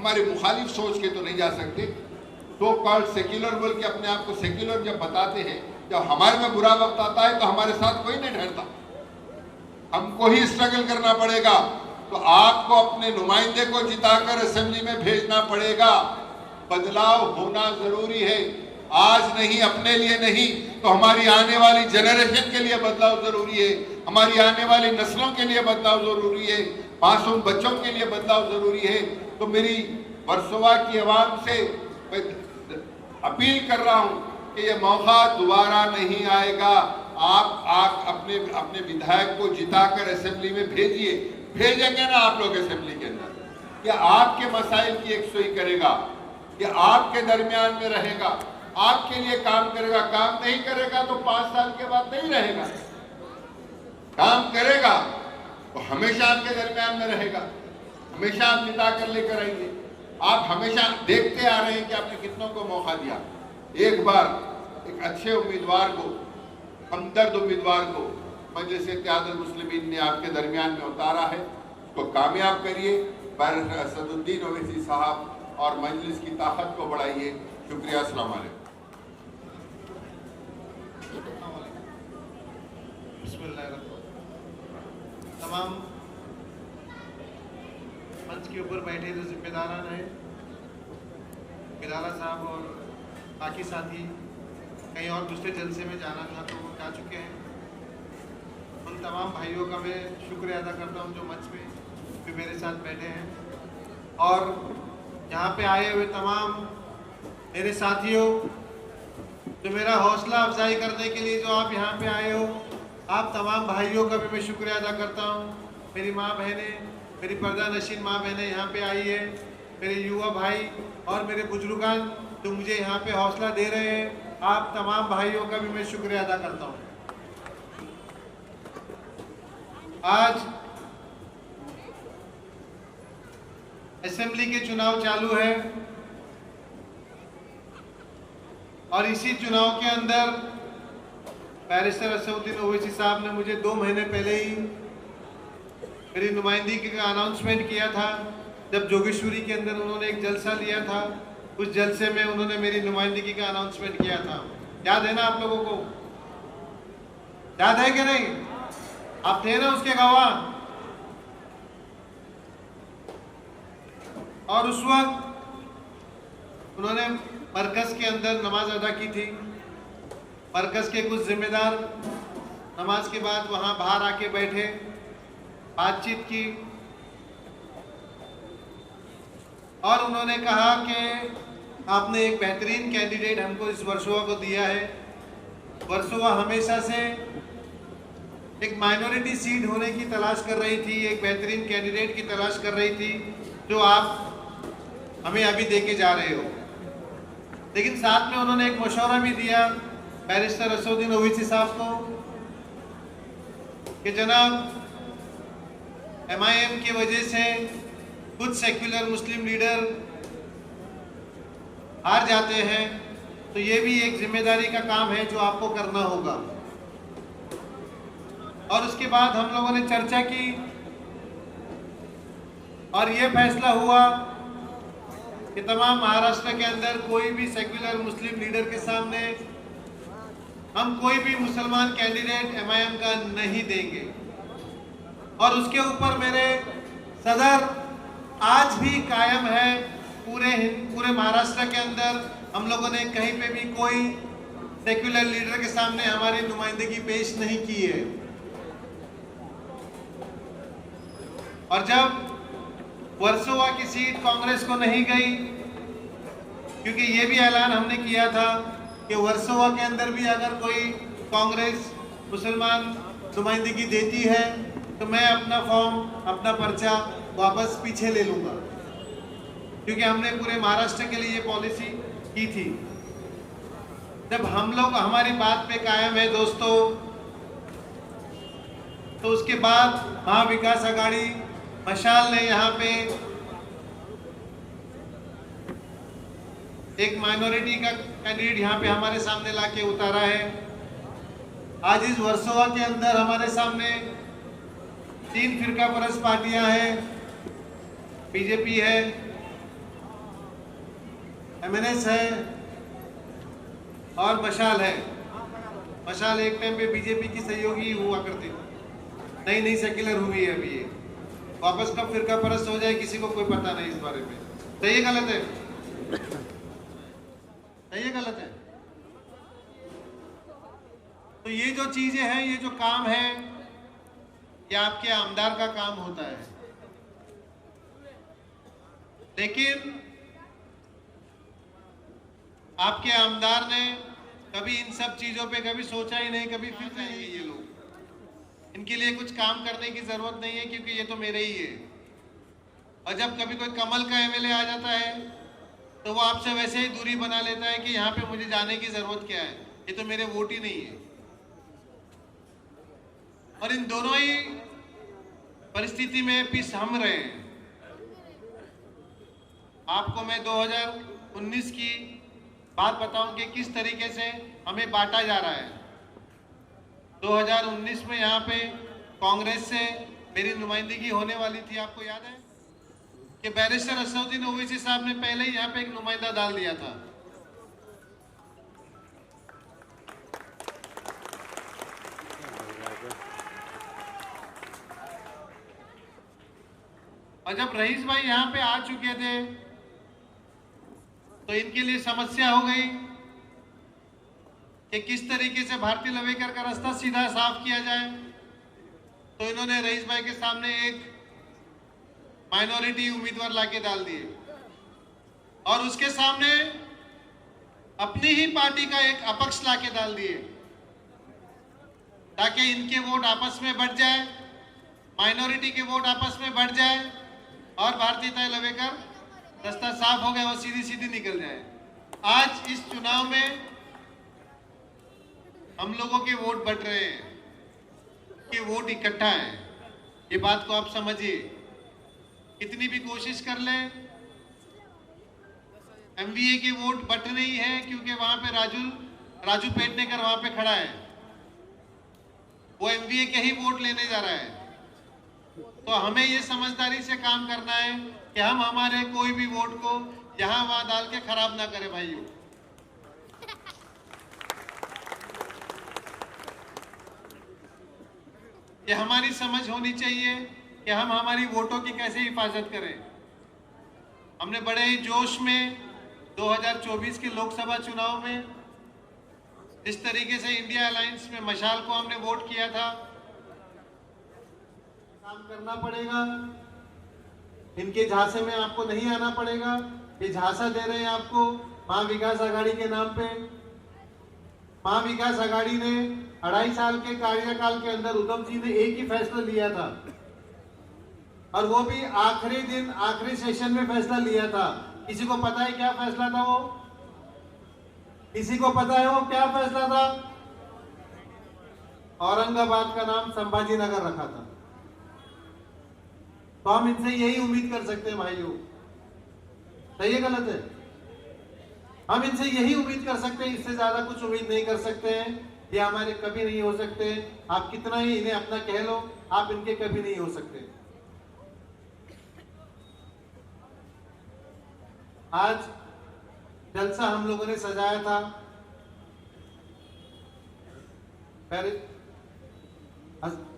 हमारे मुखालिफ सोच के तो नहीं जा सकते। तो कॉल्ड सेक्युलर बोल के अपने आप को सेक्युलर जब बताते हैं, जब हमारे में बुरा वक्त आता है तो हमारे साथ कोई नहीं ठहरता, हमको ही स्ट्रगल करना पड़ेगा। तो आपको अपने नुमाइंदे को जिताकर असेंबली में भेजना पड़ेगा। बदलाव होना जरूरी है, आज नहीं, अपने लिए नहीं तो हमारी आने वाली जनरेशन के लिए बदलाव जरूरी है, हमारी आने वाली नस्लों के लिए बदलाव जरूरी है, मासूम बच्चों के लिए बदलाव जरूरी है। तो मेरी वर्सोवा की आवाम से मैं अपील कर रहा हूं कि ये मौका दोबारा नहीं आएगा। आप अपने विधायक को जिताकर असेंबली में भेजिए। भेजेंगे ना आप लोग असेंबली के अंदर, क्या आपके मसाइल की एकसुई करेगा, क्या आपके दरमियान में रहेगा, आपके लिए काम करेगा। काम नहीं करेगा तो 5 साल के बाद नहीं रहेगा, काम करेगा तो हमेशा आपके दरमियान में रहेगा, हमेशा आप जिता कर लेकर आएंगे। आप हमेशा देखते आ रहे हैं कि आपने कितनों को मौका दिया। एक बार एक अच्छे उम्मीदवार को, हमदर्द उम्मीदवार को मजलिस इत्तेहादुल मुस्लिमीन ने आपके दरमियान में उतारा है, उसको कामयाब करिए। बैरिस्टर असदुद्दीन ओवैसी साहब और मजलिस की ताकत को बढ़ाइए। शुक्रिया, अस्सलाम वालेकुम। तमाम मंच के ऊपर बैठे जो जिम्मेदारान हैं, बिलाला साहब और बाकी साथी कहीं और दूसरे जलसे में जाना था तो वो जा चुके हैं। उन तमाम भाइयों का मैं शुक्रिया अदा करता हूं जो मंच पे भी मेरे साथ बैठे हैं, और यहाँ पे आए हुए तमाम मेरे साथियों, जो मेरा हौसला अफजाई करने के लिए जो आप यहाँ पे आए हो, आप तमाम भाइयों का भी मैं शुक्रिया अदा करता हूँ। मेरी माँ बहनें, मेरी पर्दा नशीन माँ बहनें यहाँ पे आई है, मेरे युवा भाई और मेरे बुजुर्गान जो मुझे यहाँ पे हौसला दे रहे हैं, आप तमाम भाइयों का भी मैं शुक्रिया अदा करता हूँ। आज असेंबली के चुनाव चालू है और इसी चुनाव के अंदर बैरिस्टर असदुद्दीन ओवैसी साहब ने मुझे 2 महीने पहले ही मेरी नुमाइंदगी का अनाउंसमेंट किया था। जब जोगेश्वरी के अंदर उन्होंने एक जलसा लिया था, उस जलसे में उन्होंने मेरी नुमाइंदगी का अनाउंसमेंट किया था। याद है ना आप लोगों को? याद है कि नहीं? आप थे ना उसके गवाह? और उस वक्त उन्होंने मरकज के अंदर नमाज अदा की थी। मरकज के कुछ जिम्मेदार नमाज के बाद वहां बाहर आके बैठे, बातचीत की और उन्होंने कहा कि आपने एक बेहतरीन कैंडिडेट हमको इस वर्सोवा को दिया है। वर्सोवा हमेशा से एक माइनॉरिटी सीट होने की तलाश कर रही थी, एक बेहतरीन कैंडिडेट की तलाश कर रही थी जो आप हमें अभी देके जा रहे हो। लेकिन साथ में उन्होंने एक मशवरा भी दिया बैरिस्टर असदुद्दीन ओवैसी साहब को कि जनाब, MIM की वजह से कुछ सेक्युलर मुस्लिम लीडर हार जाते हैं, तो ये भी एक जिम्मेदारी का काम है जो आपको करना होगा। और उसके बाद हम लोगों ने चर्चा की और ये फैसला हुआ कि तमाम महाराष्ट्र के अंदर कोई भी सेक्युलर मुस्लिम लीडर के सामने हम कोई भी मुसलमान कैंडिडेट MIM का नहीं देंगे। और उसके ऊपर मेरे सदर आज भी कायम है। पूरे महाराष्ट्र के अंदर हम लोगों ने कहीं पे भी कोई सेक्युलर लीडर के सामने हमारी नुमाइंदगी पेश नहीं की है। और जब वर्सोवा की सीट कांग्रेस को नहीं गई, क्योंकि ये भी ऐलान हमने किया था कि वर्सोवा के अंदर भी अगर कोई कांग्रेस मुसलमान नुमाइंदगी देती है तो मैं अपना फॉर्म, अपना पर्चा वापस पीछे ले लूँगा, क्योंकि हमने पूरे महाराष्ट्र के लिए ये पॉलिसी की थी। जब हम लोग हमारी बात पे कायम है दोस्तों, तो उसके बाद महाविकास आघाड़ी मशाल ने यहाँ पे एक माइनॉरिटी का कैंडिडेट यहाँ पे हमारे सामने लाके उतारा है। आज इस वर्सोवा के अंदर हमारे सामने 3 फिरका परस्त पार्टियां हैं। बीजेपी है, MNS है और मशाल है। मशाल एक टाइम पे बीजेपी की सहयोगी हुआ करती थी, नई नई सेक्युलर हुई है अभी ये। वापस कब फिरका परस्त हो जाए किसी को कोई पता नहीं इस बारे में। सही है गलत है? सही है गलत है? तो ये जो चीजें हैं, ये जो काम है, ये आपके आमदार का काम होता है। लेकिन आपके आमदार ने कभी इन सब चीजों पे कभी सोचा ही नहीं, कभी फिर जाएंगे ये लोग, इनके लिए कुछ काम करने की जरूरत नहीं है क्योंकि ये तो मेरे ही है। और जब कभी कोई कमल का MLA आ जाता है तो वो आपसे वैसे ही दूरी बना लेता है कि यहाँ पे मुझे जाने की जरूरत क्या है, ये तो मेरे वोट ही नहीं है। और इन दोनों ही परिस्थिति में पीस हम रहे हैं। आपको मैं 2019 की बात बताऊं कि किस तरीके से हमें बांटा जा रहा है। 2019 में यहाँ पे कांग्रेस से मेरी नुमाइंदगी होने वाली थी। आपको याद है कि बैरिस्टर असदुद्दीन ओवैसी साहब ने पहले ही यहाँ पे एक नुमाइंदा डाल दिया था। और जब रईस भाई यहाँ पे आ चुके थे तो इनके लिए समस्या हो गई कि किस तरीके से भारती लवेकर का रास्ता सीधा साफ किया जाए। तो इन्होंने रईस भाई के सामने एक माइनॉरिटी उम्मीदवार लाके डाल दिए और उसके सामने अपनी ही पार्टी का एक अपक्ष लाके डाल दिए ताकि इनके वोट आपस में बढ़ जाए, माइनॉरिटी के वोट आपस में बढ़ जाए और भारतीय लवेकर रास्ता साफ हो गया, वो सीधी सीधी निकल जाए। आज इस चुनाव में हम लोगों के वोट बढ़ रहे हैं, कि वोट इकट्ठा है, ये बात को आप समझिए। कितनी भी कोशिश कर लें, MVA के वोट बढ़ नहीं है क्योंकि वहां पे राजू पेडनेकर वहां पे खड़ा है, वो MVA के ही वोट लेने जा रहा है। तो हमें ये समझदारी से काम करना है कि हम हमारे कोई भी वोट को यहां वहां डाल के खराब ना करें भाइयों। ये हमारी समझ होनी चाहिए कि हम हमारी वोटों की कैसे हिफाजत करें। हमने बड़े ही जोश में 2024 के लोकसभा चुनाव में जिस तरीके से इंडिया अलायंस में मशाल को हमने वोट किया था, काम करना पड़ेगा। इनके झांसे में आपको नहीं आना पड़ेगा। ये झांसा दे रहे हैं आपको महा विकास आघाड़ी के नाम पे। महा विकास आघाड़ी ने 2.5 साल के कार्यकाल के अंदर उद्धव जी ने एक ही फैसला लिया था और वो भी आखिरी दिन आखिरी सेशन में फैसला लिया था। किसी को पता है क्या फैसला था वो? किसी को पता है वो क्या फैसला था? औरंगाबाद का नाम संभाजी नगर रखा था। तो हम इनसे यही उम्मीद कर सकते हैं भाइयों। सही है गलत है? हम इनसे यही उम्मीद कर सकते हैं, इससे ज्यादा कुछ उम्मीद नहीं कर सकते हैं। ये हमारे कभी नहीं हो सकते। आप कितना ही इन्हें अपना कह लो, आप इनके कभी नहीं हो सकते। आज जलसा हम लोगों ने सजाया था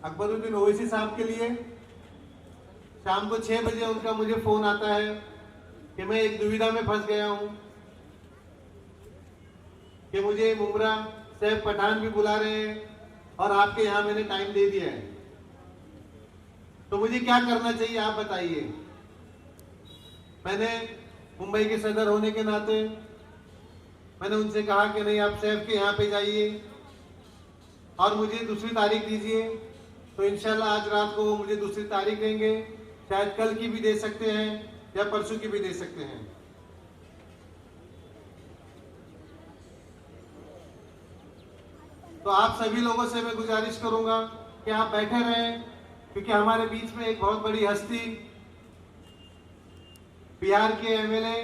अकबरुद्दीन ओवैसी साहब के लिए। शाम को 6 बजे उनका मुझे फोन आता है कि मैं एक दुविधा में फंस गया हूं कि मुझे मुमरा सैफ पठान भी बुला रहे हैं और आपके यहां मैंने टाइम दे दिया है, तो मुझे क्या करना चाहिए आप बताइए। मैंने मुंबई के सदर होने के नाते मैंने उनसे कहा कि नहीं, आप सैफ के यहाँ पे जाइए और मुझे दूसरी तारीख दीजिए। तो इंशाल्लाह आज रात को वो मुझे दूसरी तारीख देंगे, शायद कल की भी दे सकते हैं या परसों की भी दे सकते हैं। तो आप सभी लोगों से मैं गुजारिश करूंगा कि आप बैठे रहें, क्योंकि हमारे बीच में एक बहुत बड़ी हस्ती बिहार के MLA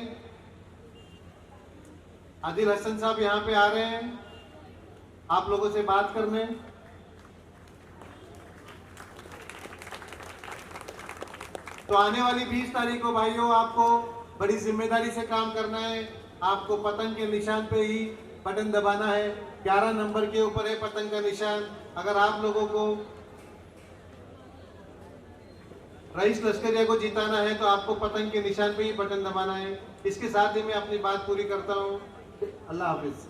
आदिल हसन साहब यहाँ पे आ रहे हैं आप लोगों से बात करने। तो आने वाली 20 तारीख को भाइयों आपको बड़ी जिम्मेदारी से काम करना है। आपको पतंग के निशान पे ही बटन दबाना है। 11 नंबर के ऊपर है पतंग का निशान। अगर आप लोगों को रईस लश्करिया को जिताना है तो आपको पतंग के निशान पे ही बटन दबाना है। इसके साथ ही मैं अपनी बात पूरी करता हूँ। अल्लाह हाफिज।